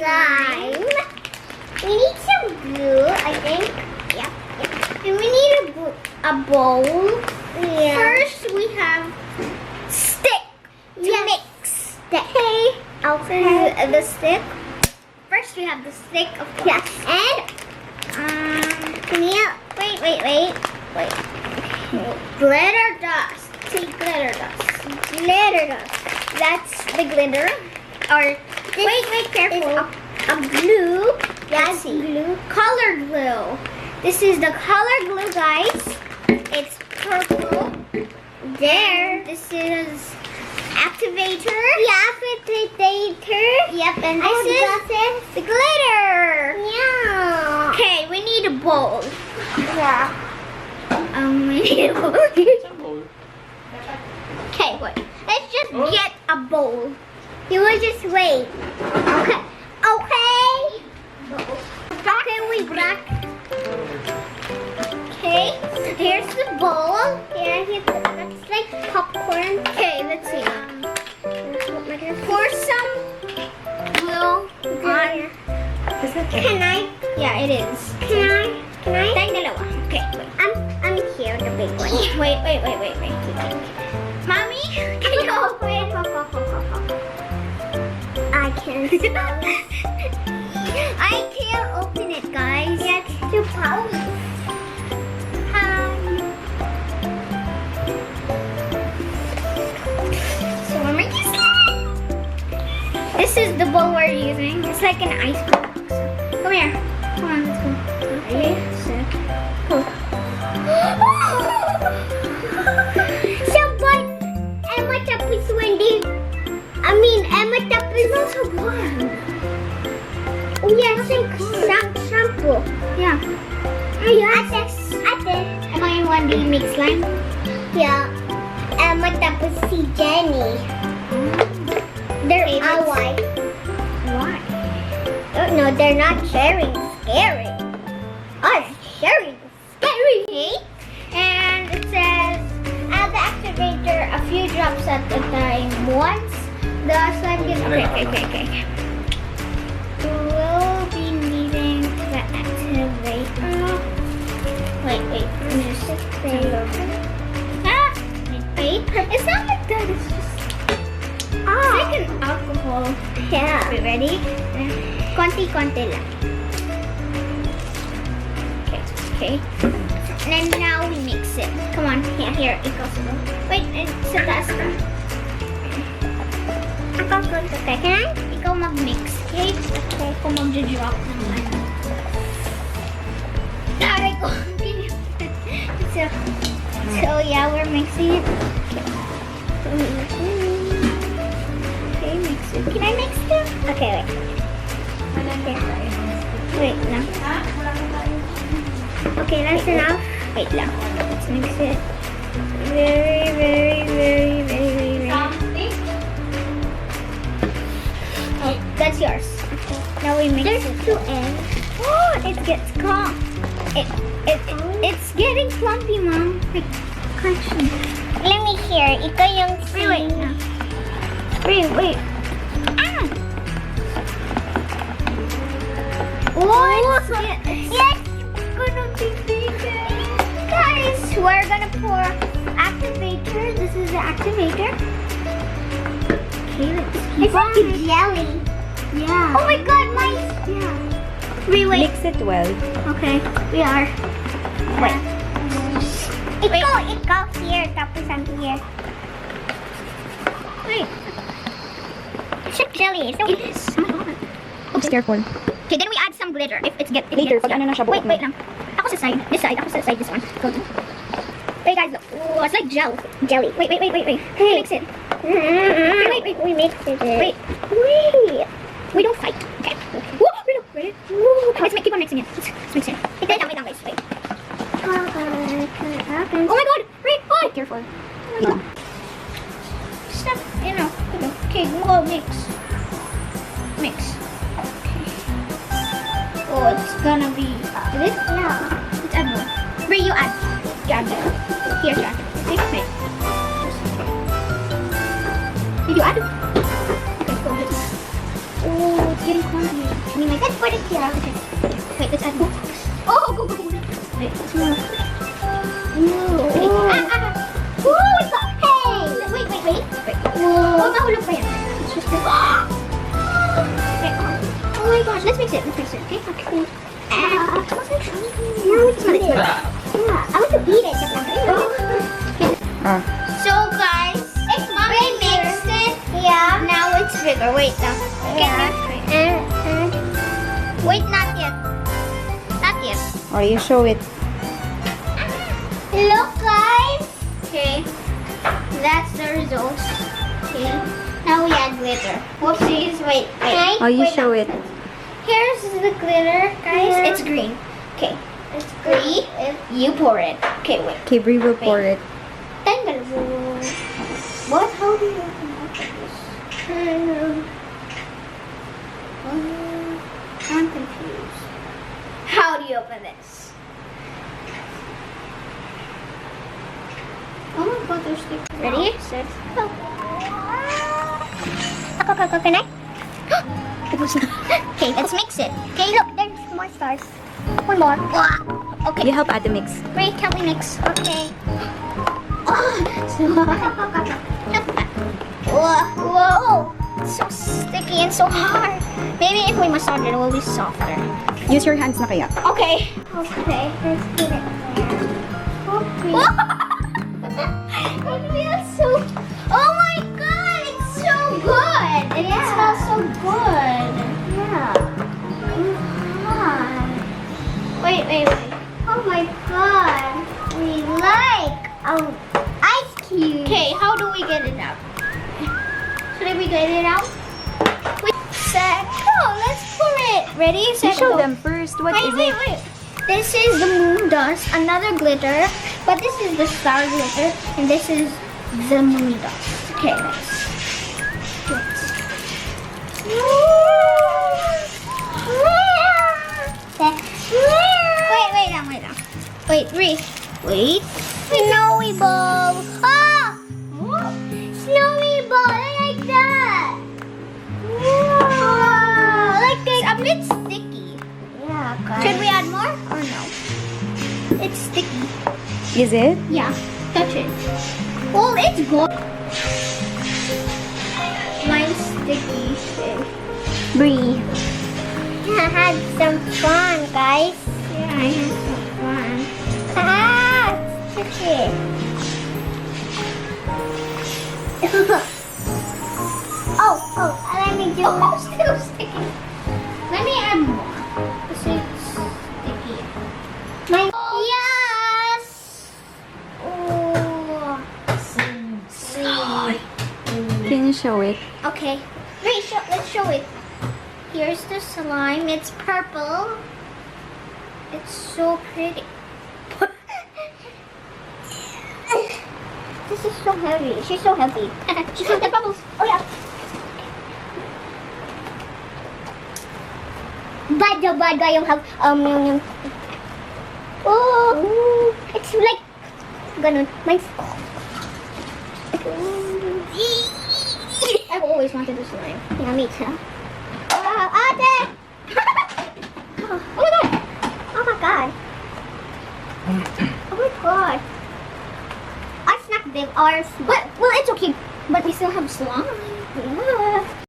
slime. We need some glue, I think. Yep. And we need a bowl. Yeah. First, we have stick to mix. Okay. Okay. The stick. First, we have the stick, of course. Yes. And wait. Glitter dust. Take glitter dust. Glitter dust. That's the glitter. Or wait, careful. A glue. Yes, glue. Color glue. This is the color glue, guys. It's purple. There. This is activator. Yeah, activator. Yep, and this is the glitter. Yeah. Okay, we need a bowl. Yeah. We need a bowl. Okay, wait. Let's just get a bowl. You will just wait. Okay. Okay, we back. Okay, here's the bowl. That's like popcorn. Okay, let's see. Pour some glue on. Can I? Yeah, it is. Can I? Tayong dalawa. Okay, wait. I'm here, the big one. Wait. Mommy, can you open? I can't. I can't open it, guys. Yeah, it's too powerful. So we're making slime. This is the bowl we're using. It's like an ice cream box. Come here. Come on, let's go. Okay, set. Sabay! Emma tapos Wendy. Emma tapos also good. Oh yeah, shampoo. Yeah. Ate. Emma yung Wendy make slime? Yeah. Emma tapos si Jenny. They're ally. Why? No, they're not sharing. Scary. Us sharing. Scary. Okay. And it says, add the activator a few drops at a time. Once the slime gets... Okay. We'll be needing the activator. Wait. Let me just say wait. It's not like that. It's just... It's like an alcohol. Yeah. Are we ready? Konti lang. Okay. And then now we mix it. Come on. Here. Ikaw sa wait, sa taas ka. Ako okay. Can I? Ikaw mag-mix. Okay? Ako mag-drop naman. Taray ko. So yeah, we're mixing it. Okay, mix it. Can I mix it? Okay, wait. Wait lang. Okay, that's enough. Wait lang. Let's mix it. Very. Oh, that's yours. Okay. Now we mix it. There's two ends. Oh, it gets calm. It's getting clumpy, Mom. Like, catching. Let me hear. Ikaw yung wait. Wait. Ah! Oh, yes! It's gonna be bigger. Guys, we're gonna pour activator. This is the activator. Okay, let's keep on. It's like jelly. Yeah. Oh my god, mine's... Yeah. Wait. Mix it well. Okay, we are. Wait. Ikaw here, tapos I'm here. Wait. It's like jelly. So it is. Oh my god. Just careful. Okay, then we add some glitter. If it's Later, pag ano na siya, Wait buhok lang. Ako sa side. This side. Ako sa side. This one. Go. Wait, guys, look. Oh, it's like jelly. Wait. Hey. Mix it. Wait. We mix it. Wait. We don't fight. Okay. Woo, ready? Let's keep on mixing it. Let's mix it. Wait lang, guys. Wait. Oh my god! Wait! Oh! Careful. Stop. Okay, go mix. Okay. Oh, it's gonna be... Is it? Yeah. Let's add more. Bree, you add. Here, Jack. Wait. Did you add? Okay, go. Oh, it's getting clumsy. I mean, like, let's put it here. Okay. Wait, let's add more. Oh, go. Wait, let's move. No. Whoa, it's got, hey! Wait. Whoa. Oh, mahulog pa yan. It's just like, okay. Oh my gosh, let's mix it, okay? Okay. Now it's eat it. Yeah, I want to eat it. So guys, it's mommy mixed it. Yeah. Now it's bigger. Wait now. Wait, not yet. Or you show it. Look, guys. Okay. That's the results. Okay. Now we add glitter. Whoopsies. Wait. Oh, you show it. Here's the glitter, guys. Yeah. It's green. Okay. It's green. You pour it. Okay, wait. Okay, Bree will pour it. What? How do you open this? I'm confused. How do you open this? Oh my god, there's stickers. Ready? Set. Go. Connect. Okay, let's mix it. Okay, look, there's more stars. One more. Okay. You help add the mix. Great, can we mix? Okay. Whoa! It's so sticky and so hard. Maybe if we massage it, it will be softer. Use your hands na kaya. Okay. Let's put it there. It feels so... Oh my god, it's so good. It smells so good. Yeah. Wait. Oh my god. We like ice cube. Okay, how do we get it out? Should we get it out? Set. Oh, let's pour it. Ready? Set. You show go. them first. What is it? Wait. This is the moon dust, another glitter, but this is the star glitter, and this is the moon dust. Okay, let's. Wait, Bree. Wait. Snowy ball. Ah! Snowy ball. I like that. Wow. Like it's a bit sticky. Yeah, guys. Should we add more or no? It's sticky. Is it? Yeah. Touch it. Well, it's good. Mine's sticky. Bree. I had some fun, guys. Yeah, I had some fun. Sticky. Let me do it. Still sticky. Let me add more. This is sticky. Yes! Oh. Can you show it? Okay. Wait, let's show it. Here's the slime. It's purple. It's so pretty. This is so heavy. She's so heavy. She's got the bubbles. Oh yeah. Bad guy yung oh, it's like ganun. Mine's I've always wanted this slime. Yeah, me too. Ate! Oh my god! Oh my god! Oh my god! I snapped them ours. Well, it's okay. But we still have slime. Yeah.